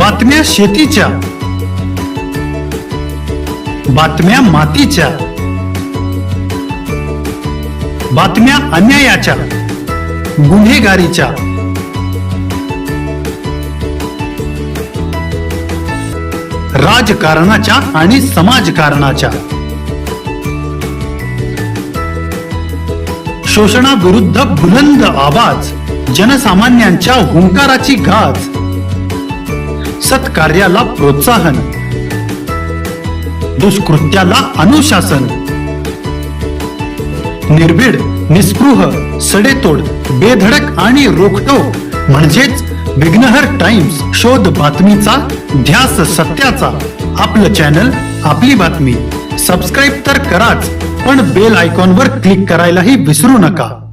बातम्या शेतीच्या, बातम्या मातीच्या, बातम्या अन्यायाच्या, गुन्हेगारीच्या, राजकारणाच्या आणि समाजकारणाच्या, शोषणाविरुद्ध बुलंद आवाज, जनसामान्यांच्या हुंकाराची गाज, सत्कार्याला प्रोत्साहन, दुष्कृत्याला अनुशासन, निर्भीड, निस्पृह, सडेतोड, बेधडक आणि रोखठोक म्हणजेच विघ्नहर टाइम्स. शोध बातमीचा, ध्यास सत्याचा. आपलं चॅनल, आपली बातमी. सबस्क्राईब तर कराच, पण बेल आयकॉनवर क्लिक करायलाही विसरू नका.